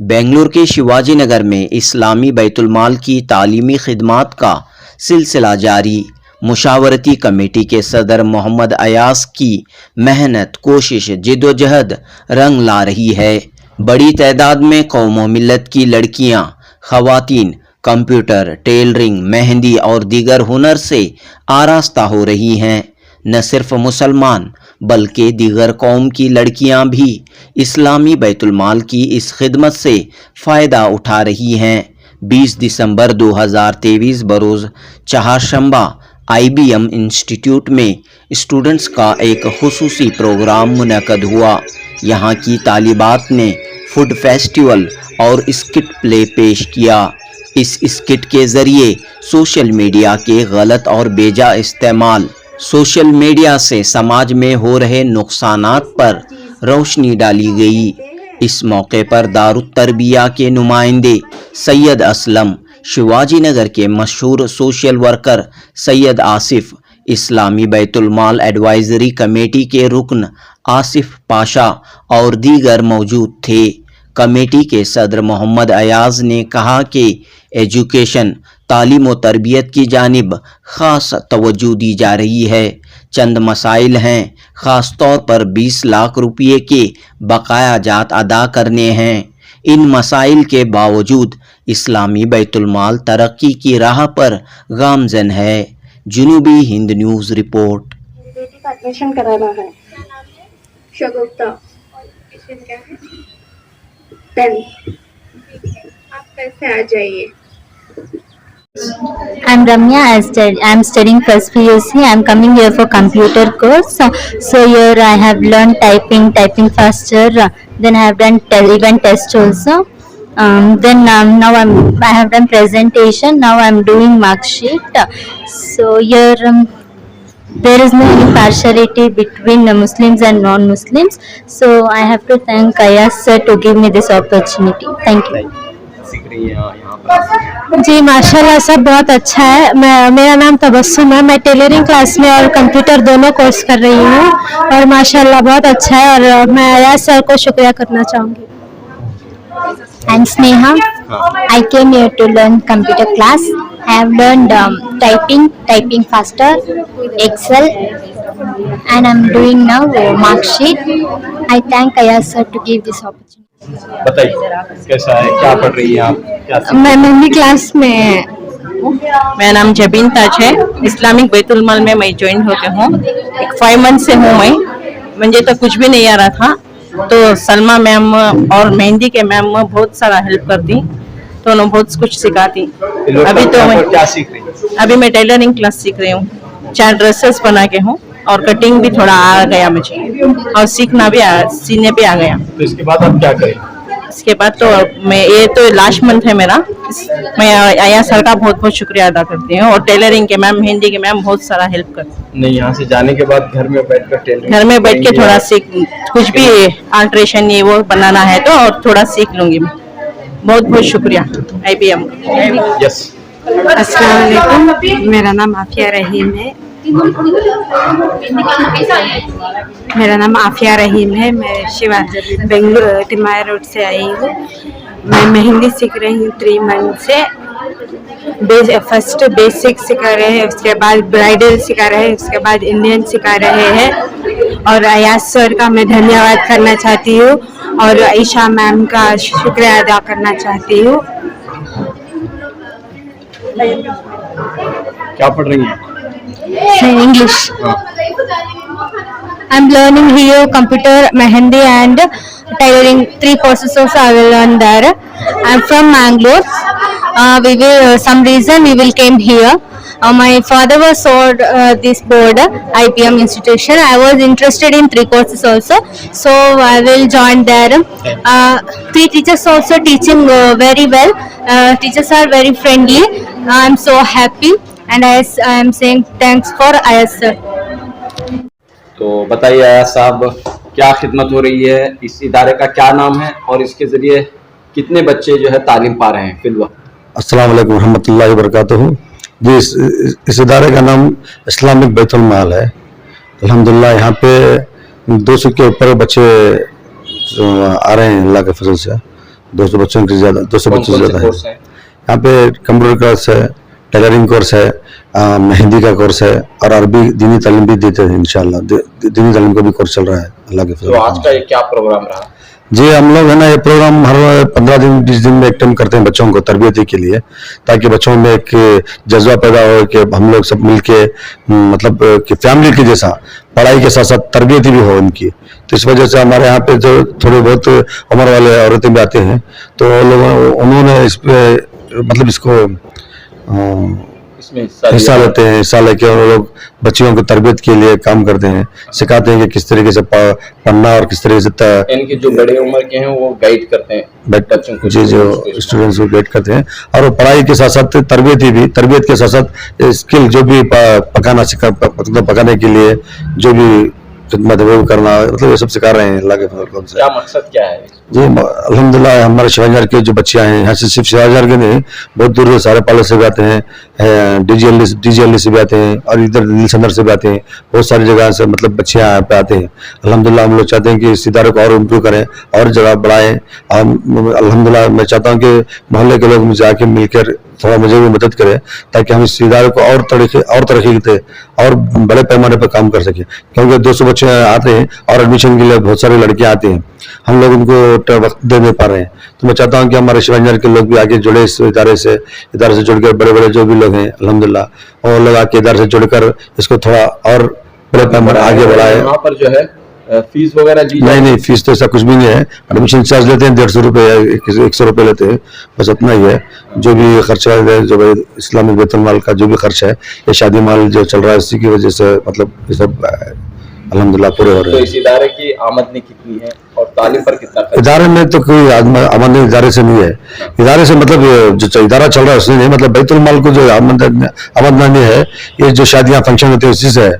बेंगलुरु के शिवाजी नगर में इस्लामी बैतुल माल की तालीमी खिदमात का सिलसिला जारी। मुशावरती कमेटी के सदर मोहम्मद अयास की मेहनत, कोशिश, जिद्दोजहद रंग ला रही है। बड़ी तादाद में कौम मिल्लत की लड़कियां, खवातीन कंप्यूटर, टेलरिंग, मेहंदी और दीगर हुनर से आरास्ता हो रही हैं। न सिर्फ मुसलमान बल्कि दीगर कौम की लड़कियां भी इस्लामी बैतुल माल की इस खिदमत से फ़ायदा उठा रही हैं। 20 दिसंबर 2023 बरोज़ चहारशंबा IBM इंस्टीट्यूट में स्टूडेंट्स का एक खुसूसी प्रोग्राम मुनक़द हुआ। यहाँ की तालिबात ने फूड फेस्टिवल और स्किट प्ले पेश किया। इस स्किट के ज़रिए सोशल मीडिया के गलत और बेजा इस्तेमाल, सोशल मीडिया से समाज में हो रहे नुकसानात पर रोशनी डाली गई। इस मौके पर दारुत तरबिया के नुमाइंदे सैयद असलम, शिवाजी नगर के मशहूर सोशल वर्कर सैयद आसिफ, इस्लामी बैतुल माल एडवाइजरी कमेटी के रुकन आसिफ पाशा और दीगर मौजूद थे। कमेटी के सदर मोहम्मद अयाज ने कहा कि एजुकेशन, तालीम व तरबियत की जानिब ख़ास तवज्जो दी जा रही है। चंद मसाइल हैं, ख़ास तौर पर 20 लाख रुपये के बकाया जात अदा करने हैं। इन मसाइल के बावजूद इस्लामी बैतुल माल तरक्की की राह पर गामज़न है। जुनूबी हिंद न्यूज़ रिपोर्ट। बेटी का एडमिशन कराना है। शगुफ्ता क्या है? 10। आप कैसे आ जाइए। I'm Ramya. I'm studying first PUC. I'm coming here for computer course. So here I have learned typing faster. Then I have done event test also. Now I have done presentation. Now I'm doing mark sheet. So here there is no any partiality between the Muslims and non-Muslims. So I have to thank Ayas sir to give me this opportunity. Thank you. जी माशाल्लाह सब बहुत अच्छा है। मेरा नाम तबस्सुम है। मैं tailoring class में और कंप्यूटर दोनों कोर्स कर रही हूँ और माशाल्लाह बहुत अच्छा है और मैं अयाज सर को शुक्रिया करना चाहूँगी। I'm Sneha. I came here to learn computer class. I have learned typing faster, Excel, and I'm doing now mark sheet. I thank Ayaz sir to give this opportunity. बताइए कैसा है, क्या पढ़ रही हैं आप, क्या मैं मेहंदी क्लास में। मेरा नाम जबीन ताज है। इस्लामिक बैतुल माल में मैं ज्वाइन होके हूँ। 5 मंथ से हूँ मैं। मुझे तो कुछ भी नहीं आ रहा था, तो सलमा मैम और मेहंदी के मैम बहुत सारा हेल्प करती, तो उन्होंने बहुत कुछ सिखाती। अभी तो मैं क्या सीख रही हैं? अभी मैं टेलरिंग क्लास सीख रही हूँ। 4 ड्रेसेस बना के हूँ और कटिंग भी थोड़ा आ गया मुझे और सीखना भी सीने भी आ गया। तो इसके बाद आप क्या करें? इसके बाद तो मैं, ये तो लास्ट मंथ है मेरा। मैं आया सर का बहुत बहुत शुक्रिया अदा करती हूँ और टेलरिंग के मैम, मेहंदी के मैम बहुत सारा हेल्प करती हैं। नहीं, यहाँ से जाने के बाद घर में बैठ कर टेलरिंग, घर में बैठ के थोड़ा सीख, कुछ भी अल्ट्रेशन ये वो बनाना है तो और थोड़ा सीख लूंगी मैं। बहुत बहुत शुक्रिया IBM। यस। अस्सलाम वालेकुम। मेरा नाम आफिया रहीम है। मैं बेंगलुरु टिमाया रोड से आई हूँ। मैं मेहंदी सीख रही हूँ 3 मंथ से। फर्स्ट बेसिक सिखा रहे हैं, उसके बाद ब्राइडल सिखा रहे हैं, उसके बाद इंडियन सिखा रहे हैं। और अयाज सर का मैं धन्यवाद करना चाहती हूँ और ईशा मैम का शुक्रिया अदा करना चाहती हूँ। क्या पढ़ रही हैं? English. I'm learning here computer, mehendi and tailoring. 3 courses also I will learn there. I'm from Mangalore. We will some reason we will came here. My father was sold this board IBM institution. I was interested in 3 courses also, so I will join there. 3 teachers also teaching very well. Teachers are very friendly. I'm so happy and I am saying thanks for Ayaz sir. तो बताइए अयाज साहब, क्या खिदमत हो रही है, इस इदारे का क्या नाम है और इसके ज़रिए कितने बच्चे जो है तालीम पा रहे हैं फिलहाल? अस्सलाम वालेकुम रहमतुल्लाहि व बरकातुहू। जी इस इदारे का नाम इस्लामिक बैतुल माल है। अल्हम्दुलिल्लाह यहाँ पे 200 के ऊपर बच्चे आ रहे हैं अल्लाह के फजल से। 200 बच्चों से ज़्यादा, 200 कौन बच्चों से कौन से ज़्यादा है। कोर्स हैं? यहाँ पे कंप्यूटर कोर्स है, टेलरिंग कोर्स है, मेहंदी का कोर्स है, और अरबी दीनी तालीम भी देते हैं इंशाल्लाह। दीनी तालीम का भी कोर्स चल रहा है अल्लाह के तो फजल आज का ये क्या प्रोग्राम रहा? जी। हम लोग है ना, ये प्रोग्राम हर 15 दिन 20 दिन में एक टाइम करते हैं बच्चों को तरबियती के लिए, ताकि बच्चों में एक जज्बा पैदा हो कि हम लोग सब मिलके मतलब कि फैमिली के जैसा पढ़ाई के साथ साथ तरबियती भी हो उनकी। तो इस वजह से हमारे यहाँ पे जो थोड़े बहुत उम्र वाले औरतें भी आते हैं, तो उन्होंने इस पे मतलब इसको इसमें हिस्सा लेते हैं। हिस्सा लेके वो लोग बच्चियों की तरबियत के लिए काम करते हैं, सिखाते हैं कि किस तरीके से पढ़ना और किस तरीके से इनके जो बड़े उम्र के हैं वो गाइड करते हैं बच्चों को, जी, जो स्टूडेंट्स को गाइड करते हैं। और वो पढ़ाई के साथ साथ तरबियत के साथ साथ स्किल जो भी पकाने के लिए जो भी खिदमत है वो करना, मतलब ये सब सिखा रहे हैं अल्लाह के फजल से। क्या मकसद क्या है? जी अल्हम्दुलिल्लाह, हमारे शिवाजार के जो बच्चियां हैं यहाँ से, सिर्फ शिवाजार के नहीं, बहुत दूर से सारे पाले से भी आते हैं, डीजीएलई से भी आते हैं, और इधर नीलसंदर से भी आते हैं, बहुत सारी जगह से मतलब बच्चियां यहाँ पे आते हैं। अल्हम्दुलिल्लाह हम लोग चाहते हैं कि इस इदारे को और इम्प्रूव करें और जगह बढ़ाएं। और अल्हम्दुलिल्लाह मैं चाहता हूँ कि मोहल्ले के लोग मुझे आके मिलकर थोड़ा मुझे भी मदद करें, ताकि हम इस इदारे को और तरक्की दे और बड़े पैमाने पर काम कर सकें। क्योंकि 200 बच्चे आते हैं और एडमिशन के लिए बहुत सारी लड़कियां आती हैं, हम लोग उनको वक्त दे नहीं पा रहे हैं। तो मैं चाहता हूं कि हमारे शिवांजर के लोग भी आगे जुड़े इस इदारे से जुड़कर, बड़े बड़े जो भी लोग हैं अल्हम्दुलिल्लाह वो लोग आके इदारे से जुड़कर इसको थोड़ा और बड़े पैमाने आगे बढ़ाए। यहाँ पर जो है फीस वगैरह दी जाए? नहीं, फीस तो ऐसा कुछ भी नहीं है। एडमिशन चार्ज लेते हैं 150 रुपये या 100 रुपये लेते हैं, बस उतना ही है। जो भी खर्चा है, जो भाई इस्लामिक बैतुल माल का जो भी खर्च है, ये शादी माल जो चल रहा है उसी की वजह से मतलब ये सब अल्हम्दुलिल्लाह पूरे हो रहे तो हैं। इस इदारे की आमदनी कितनी है और तालीम पर कितना खर्च? इदारे में तो कोई आमदनी इदारे से नहीं है। इदारे से मतलब जो इदारा चल रहा है उससे नहीं, मतलब बैतुल माल को जो आमदनी है, ये जो शादियां फंक्शन होते हैं उसी से है।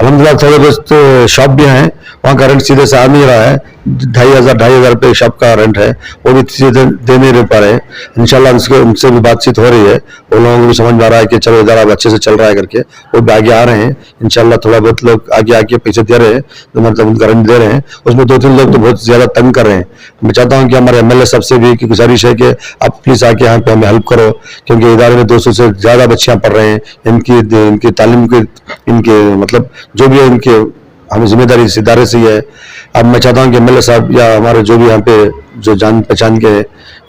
अल्हम्दुलिल्लाह थोड़े बहुत तो शॉप भी हैं, वहाँ का रेंट सीधे से आ नहीं रहा है, 2,500 रुपये शॉप का रेंट है, वो भी सीधे दे नहीं पा रहे हैं। इंशाल्लाह उनसे भी बातचीत हो रही है, वो लोगों को भी समझ में आ रहा है कि चलो इदारा अच्छे से चल रहा है करके, वो भी आगे आ रहे हैं इंशाल्लाह। थोड़ा बहुत लोग आगे पैसे दे रहे हैं, तो मतलब उनका रेंट दे रहे हैं। उसमें 2-3 लोग तो बहुत ज्यादा तंग कर रहे हैं। मैं चाहता हूँ कि हमारे MLA साहब से भी गुजारिश है कि आप प्लीज आके यहाँ पे हमें हेल्प करो, क्योंकि इदारे में 200 से ज्यादा बच्चियां पढ़ रहे हैं। इनकी तालीम के इनके मतलब जो भी है इनके हमें जिम्मेदारी इस इदारे से ही है। अब मैं चाहता हूँ कि MLA साहब या हमारे जो भी यहाँ पे जो जान पहचान के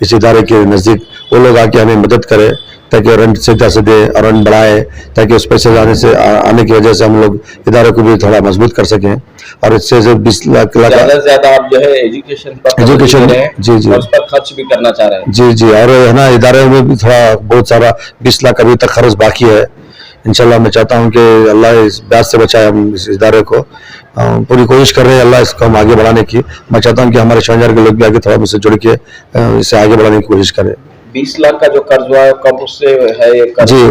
इस इदारे के नज़दीक, वो लोग आके हमें मदद करें, ताकि रेंट सीधा से दे और रेंट बढ़ाए, ताकि उस पैसे आने की वजह से हम लोग इदारे को भी थोड़ा मजबूत कर सकें। और इससे 20 लाख ज्यादा से ज्यादा आप जो है एजुकेशन जी उस पर खर्च भी करना चाह रहे हैं? जी, और है ना इदारे में भी थोड़ा बहुत सारा 20 लाख अभी तक खर्च बाकी है। इंशाल्लाह मैं चाहता हूँ कि अल्लाह इस ब्याज से बचाए हम इस इदारे को। पूरी कोशिश कर रहे हैं अल्लाह इसको हम आगे बढ़ाने की। मैं चाहता हूँ कि हमारे शिवांजार के लोग भी आगे थोड़ा मुझसे जुड़ के इसे आगे बढ़ाने की कोशिश करें। 20 लाख का जो कर्ज हुआ है कब उससे है ये कर्ज? जी,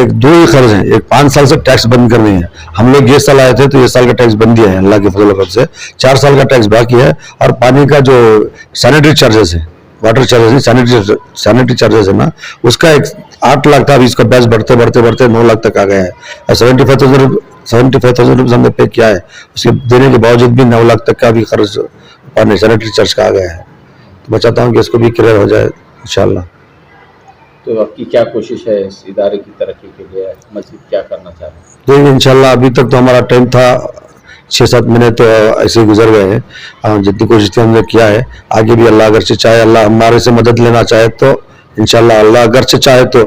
एक 2 ही कर्ज हैं। एक 5 साल से टैक्स बंद करनी है। हम लोग ये साल आए थे तो ये साल का टैक्स बंद दिया है अल्लाह के फजल से। 4 साल का टैक्स बाकी है। और पानी का जो सैनिटरी चार्जेस है, वाटर चार्जेस नहीं, सैनिटरी चार्जेस है ना, उसका 8 लाख था, अभी इसका ब्याज बढ़ते 9 लाख तक आ गया है। और 75,000 रुपये हमने पे किया है, उसके देने के बावजूद भी 9 लाख तक का भी खर्च पानी सैनिटरी चार्ज का आ गया है। तो मैं चाहता हूँ कि इसको भी क्लियर हो जाए इंशाल्लाह। तो आपकी क्या कोशिश है इस इदारे की तरक्की के लिए? मस्जिद क्या करना चाह रहे हैं? देखिए इंशाल्लाह अभी तक तो हमारा टाइम था 6-7 महीने तो ऐसे ही गुजर गए हैं। जितनी कोशिश थी हमने किया है। आगे भी अल्लाह अगर से चाहे, अल्लाह हमारे से मदद लेना चाहे तो इंशाल्लाह, अल्लाह अगर से चाहे तो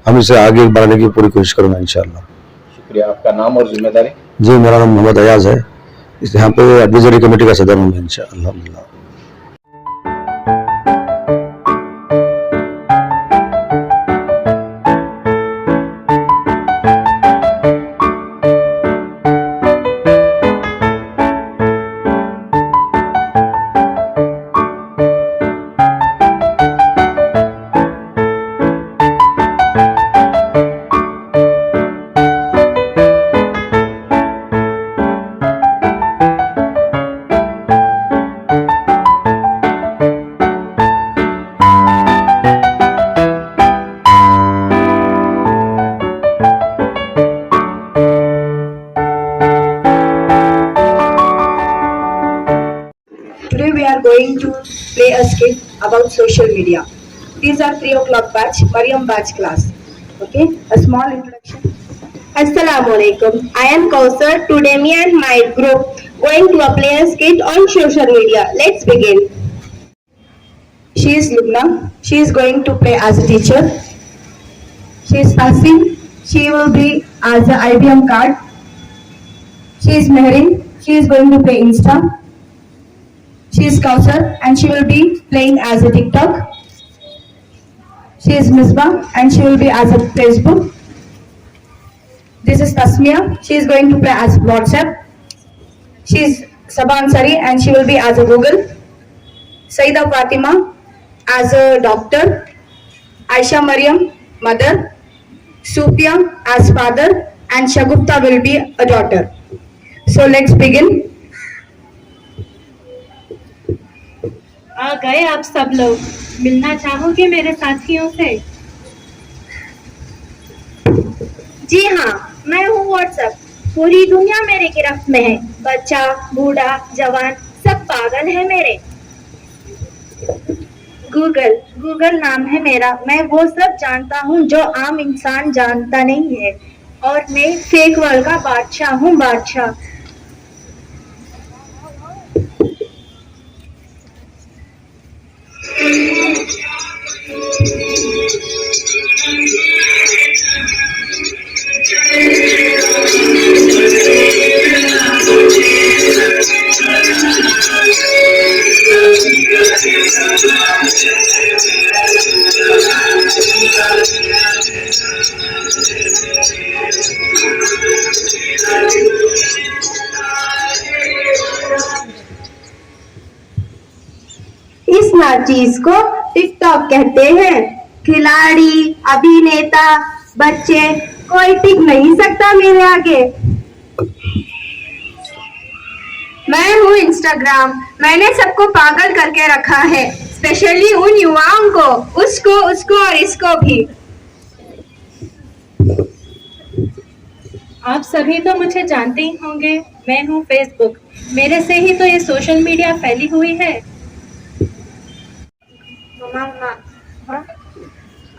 हम इसे आगे बढ़ाने की पूरी कोशिश करूँगा इंशाल्लाह। शुक्रिया। आपका नाम और जिम्मेदारी? जी, मेरा नाम मोहम्मद अयाज है, इस यहाँ पे एडवाइजरी कमेटी का सदर हूँ इंशाल्लाह। Today we are going to play a skit about social media. These are 3 o'clock batch, Mariam batch class. Okay, a small introduction. Assalamualaikum. I am Kausar. Today me and my group going to a player's kit on social media. Let's begin. She is Lubna. She is going to play as a teacher. She is Asim. She will be as a IBM card. She is Meherin. She is going to play Insta. She is Kausar and she will be playing as a TikTok. She is Misbah and she will be as a Facebook. This is Tasmia. She is going to play as WhatsApp. She is Saban Sari and she will be as a Google. Saida Fatima as a doctor. Aisha Mariam, mother. Sufia as father and Shagufta will be a daughter. So let's begin. आ गए आप सब लोग, मिलना चाहोगे मेरे साथियों से? जी हाँ, मैं हूँ व्हाट्सएप। पूरी दुनिया मेरे गिरफ्त में है। बच्चा, बूढ़ा, जवान सब पागल है मेरे। गूगल नाम है मेरा। मैं वो सब जानता हूँ जो आम इंसान जानता नहीं है। और मैं फेक वर्ल्ड का बादशाह हूँ, बादशाह। इस नाचीज को टिकटॉक कहते हैं। खिलाड़ी, अभिनेता, बच्चे, कोई टिक नहीं सकता मेरे आगे। मैं हूँ इंस्टाग्राम। मैंने सबको पागल करके रखा है, स्पेशली उन युवाओं को, उसको और इसको भी। आप सभी तो मुझे जानते ही होंगे, मैं हूँ फेसबुक। मेरे से ही तो ये सोशल मीडिया फैली हुई है। मम्मा, हाँ?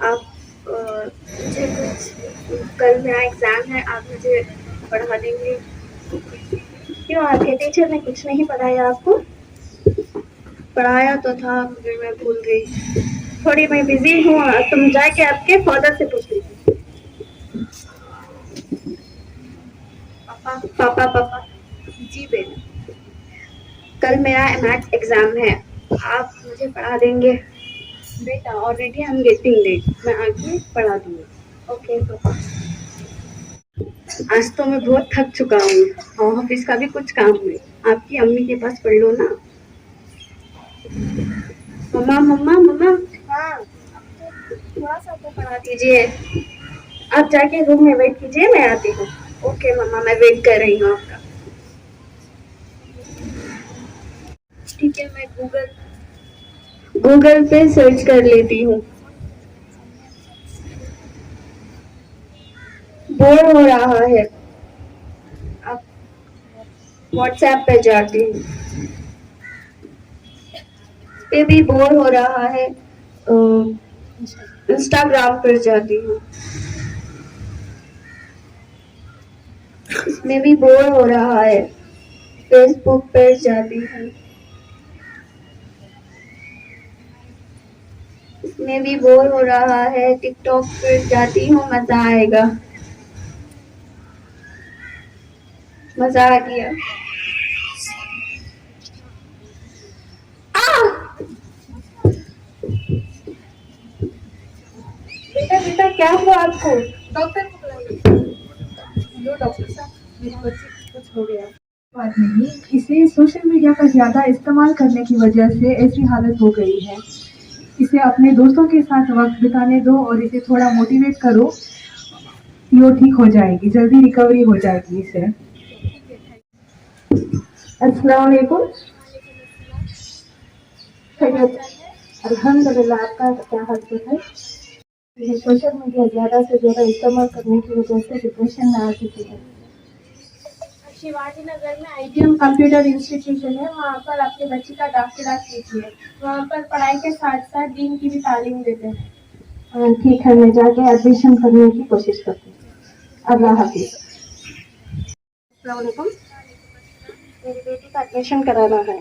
आप मुझे कुछ, कल मेरा एग्जाम है, आप मुझे पढ़ा देंगे? क्यों, आपके टीचर ने कुछ नहीं पढ़ाया आपको? पढ़ाया तो था मगर मैं भूल गई। थोड़ी मैं बिजी हूँ, तुम जाके आपके फादर से पूछ लीजिए। पापा। जी बेटा, कल मेरा मैथ्स एग्जाम है, आप मुझे पढ़ा देंगे? बेटा, already I am getting late, मैं आके पढ़ा दूंगी। ओके पापा। आज तो मैं बहुत थक चुका हूँ, ऑफिस का भी कुछ काम है। आपकी अम्मी के पास पढ़ लो ना। मम्मा, हाँ, थोड़ा सा तो पढ़ा दीजिए। आप जाके रूम में वेट कीजिए, मैं आती हूँ। ओके मम्मा, मैं वेट कर रही हूँ आपका। ठीक है, मैं गूगल पे सर्च कर लेती हूँ। बोर हो रहा है, अब व्हाट्सएप पे जाती हूँ। पे भी बोर हो रहा है, इंस्टाग्राम पर जाती हूँ। इसमें भी बोर हो रहा है, फेसबुक पर जाती हूँ। इसमें भी बोर हो रहा है, टिकटॉक पर जाती हूँ। मजा आएगा, मजा आ गया। बेटा क्या हुआ आपको? डॉक्टर को बुलाइए। लो डॉक्टर साहब, मेरी बच्ची को कुछ हो गया। बात नहीं, इसे सोशल मीडिया का ज़्यादा इस्तेमाल करने की वजह से ऐसी हालत हो गई है। इसे अपने दोस्तों के साथ वक्त बिताने दो और इसे थोड़ा मोटिवेट करो, ये ठीक हो जाएगी, जल्दी रिकवरी हो जाएगी इसे। अस्सलाम वालेकुम। अल्हम्दुलिल्लाह, आपका क्या हाल है? ये सोशल मीडिया ज़्यादा से ज़्यादा इस्तेमाल करने की वजह से डिप्रेशन में आ चुकी है। शिवाजी नगर में IBM कंप्यूटर इंस्टीट्यूशन है, वहाँ पर अपने बच्ची का दाखिला कीजिए। वहाँ पर पढ़ाई के साथ साथ दीन की भी तालीम देते हैं। ठीक है, मैं जाके एडमिशन करने की कोशिश करती हूँ। अल्लाह हाफिज। अस्सलाम वालेकुम। मेरी बेटी का एडमिशन कराना है।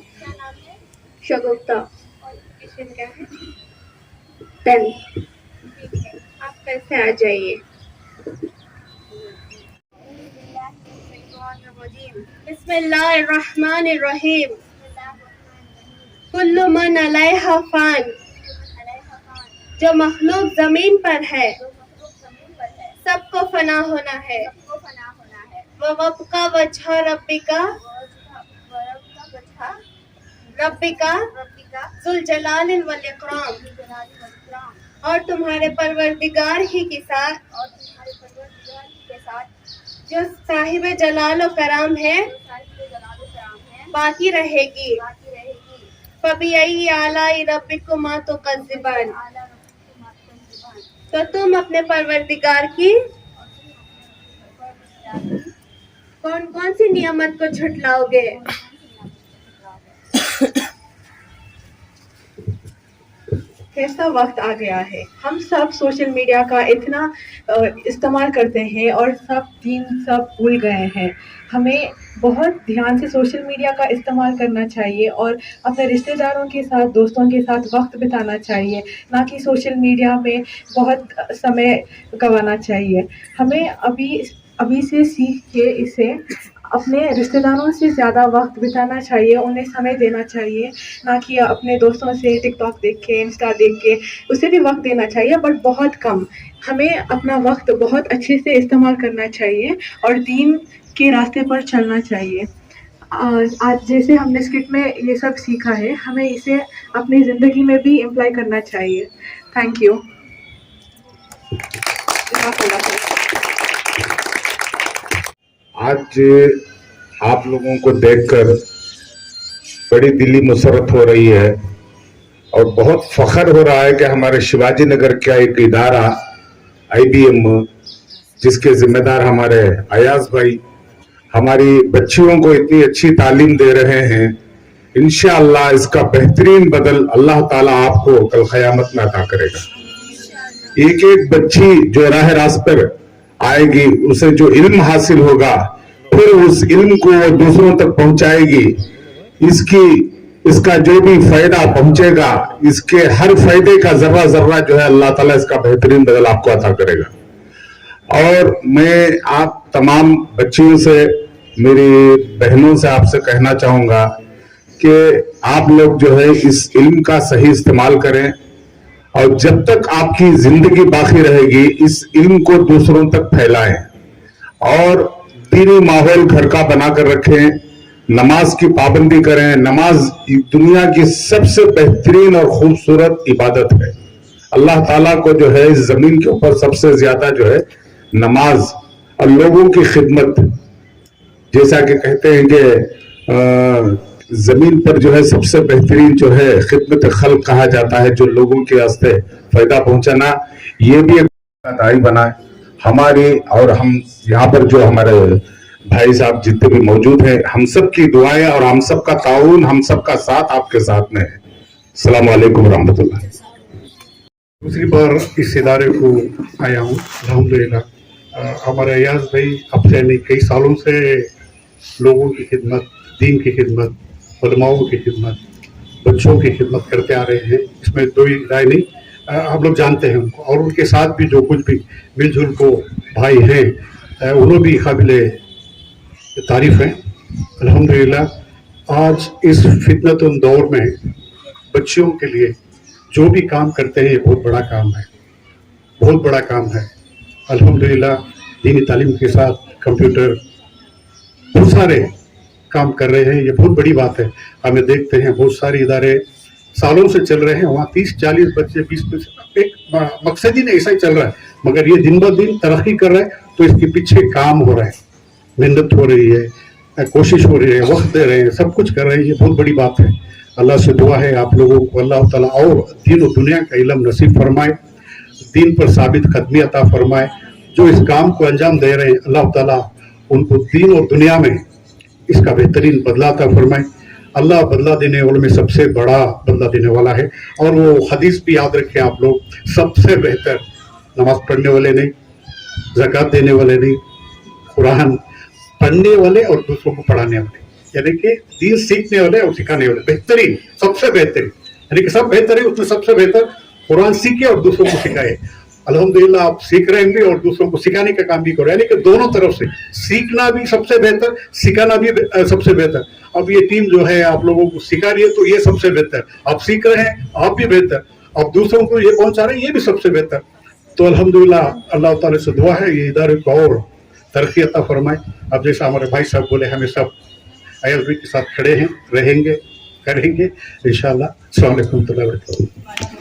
शगुफ्ता। क्या है? 10। आप कैसे आ जाइए। बिस्मिल्लाहिर्रहमानिर्रहीम। कुल्लु मन अलैहा फान। जो मखलूक जमीन पर है सबको फना होना है। ववब्का वजह रब्बिका जुल जलाल वल इकराम। और तुम्हारे परवरदिगार ही के साथ जो साहिब जलाल और करम है बाकी रहेगी। फबिअय्यि आलाई रब्बिकुमा तुकज़्ज़िबान। तो तुम अपने परवरदिगार की कौन कौन सी नियामत को झुटलाओगे। कैसा वक्त आ गया है, हम सब सोशल मीडिया का इतना इस्तेमाल करते हैं और सब दीन सब भूल गए हैं। हमें बहुत ध्यान से सोशल मीडिया का इस्तेमाल करना चाहिए और अपने रिश्तेदारों के साथ दोस्तों के साथ वक्त बिताना चाहिए, ना कि सोशल मीडिया में बहुत समय गंवाना चाहिए। हमें अभी से सीख के इसे अपने रिश्तेदारों से ज़्यादा वक्त बिताना चाहिए, उन्हें समय देना चाहिए, ना कि अपने दोस्तों से टिकटॉक देख के इंस्टा देख के उसे भी वक्त देना चाहिए, बट बहुत कम। हमें अपना वक्त बहुत अच्छे से इस्तेमाल करना चाहिए और दीन के रास्ते पर चलना चाहिए। आज जैसे हमने स्किट में ये सब सीखा है, हमें इसे अपनी ज़िंदगी में भी इम्प्लाई करना चाहिए। Thank you. आज आप लोगों को देखकर बड़ी दिली मुसरत हो रही है और बहुत फख्र हो रहा है कि हमारे शिवाजी नगर का एक इदारा IBM, जिसके जिम्मेदार हमारे अयाज भाई हमारी बच्चियों को इतनी अच्छी तालीम दे रहे हैं। इंशाअल्लाह इसका बेहतरीन बदल अल्लाह ताला आपको कल क़यामत में अता करेगा। एक एक बच्ची जो राह रास्त पर आएगी, उसे जो इल्म हासिल होगा, फिर उस इल्म को दूसरों तक पहुंचाएगी। इसका जो भी फायदा पहुंचेगा, इसके हर फायदे का जर्रा जर्रा जो है अल्लाह ताला इसका बेहतरीन बदल आपको अता करेगा। और मैं आप तमाम बच्चियों से, मेरी बहनों से आपसे कहना चाहूंगा कि आप लोग जो है इस इल्म का सही इस्तेमाल करें और जब तक आपकी जिंदगी बाकी रहेगी इस इल्म को दूसरों तक फैलाएं और दीनी माहौल घर का बनाकर रखें। नमाज की पाबंदी करें। नमाज दुनिया की सबसे बेहतरीन और खूबसूरत इबादत है। अल्लाह ताला को जो है इस जमीन के ऊपर सबसे ज्यादा जो है नमाज और लोगों की खिदमत, जैसा कि कहते हैं कि जमीन पर जो है सबसे बेहतरीन जो है खिदमत खल्क कहा जाता है, जो लोगों के वास्ते फायदा पहुंचाना, ये भी एक दाई बना है हमारी। और हम यहाँ पर जो हमारे भाई साहब जितने भी मौजूद हैं, हम सब की दुआएं और हम सब का ताउन, हम सब का साथ आपके साथ में है। अस्सलाम वालेकुम रहमतुल्लाह। दूसरी बार इस इदारे को आया हूँ अल्हम्दुलिल्लाह। हमारे अयाज भाई अब से नहीं, कई सालों से लोगों की खिदमत, दीन की खिदमत, उलमाओं की खिदमत, बच्चों की खिदमत करते आ रहे हैं। इसमें कोई राय नहीं, हम लोग जानते हैं उनको। और उनके साथ भी जो कुछ भी मिलजुल को भाई हैं, उन्होंने भी काबिल तारीफ हैं अल्हम्दुलिल्लाह। आज इस फितनतुन दौर में बच्चियों के लिए जो भी काम करते हैं ये बहुत बड़ा काम है, बहुत बड़ा काम है अल्हम्दुलिल्लाह। दीनी तालीम के साथ कंप्यूटर बहुत सारे काम कर रहे हैं, ये बहुत बड़ी बात है। हमें देखते हैं बहुत सारे इदारे सालों से चल रहे हैं, वहाँ 30-40 बच्चे 20 एक मकसद ही नहीं, ऐसा ही चल रहा है, मगर ये दिन ब दिन तरक्की कर रहा है। तो इसके पीछे काम हो रहा है, मेहनत हो रही है, कोशिश हो रही है, वक्त दे रहे हैं, सब कुछ कर रहे हैं, ये बहुत बड़ी बात है। अल्लाह से दुआ है आप लोगों को अल्लाह ताला और दीन और दुनिया का इल्म नसीब फरमाए, दीन पर साबित खत्मी अता फरमाए। जो इस काम को अंजाम दे रहे हैं अल्लाह ताला उनको दीन और दुनिया में इसका बेहतरीन बदला अता फरमाए। अल्लाह बदला देने वालों में सबसे बड़ा बदला देने वाला है। और वो हदीस भी याद रखें आप लोग, सबसे बेहतर नमाज पढ़ने वाले नहीं, ज़कात देने वाले नहीं, कुरान पढ़ने वाले और दूसरों को पढ़ाने वाले, यानी कि दीन सीखने वाले और सिखाने वाले, बेहतरीन, सबसे बेहतरीन, यानी कि सब बेहतर है, उसमें सबसे बेहतर कुरान सीखे और दूसरों को सिखाए। अल्हम्दुलिल्लाह आप सीख रहे हैं भी और दूसरों को सिखाने का काम भी करो, यानी कि दोनों तरफ से सीखना भी सबसे बेहतर, सिखाना भी सबसे बेहतर। अब ये टीम जो है आप लोगों को सिखा रही है तो ये सबसे बेहतर, आप सीख रहे हैं आप भी बेहतर, अब दूसरों को ये पहुंचा रहे हैं ये भी सबसे बेहतर। तो अल्हम्दुलिल्लाह अल्लाह ताला से दुआ है ये इदारे को और तरक्की अता फरमाए। अब जैसा हमारे भाई साहब बोले हमें सब अयाज भाई के साथ खड़े हैं, रहेंगे, करेंगे इंशाअल्लाह। अस्सलाम वालेकुम।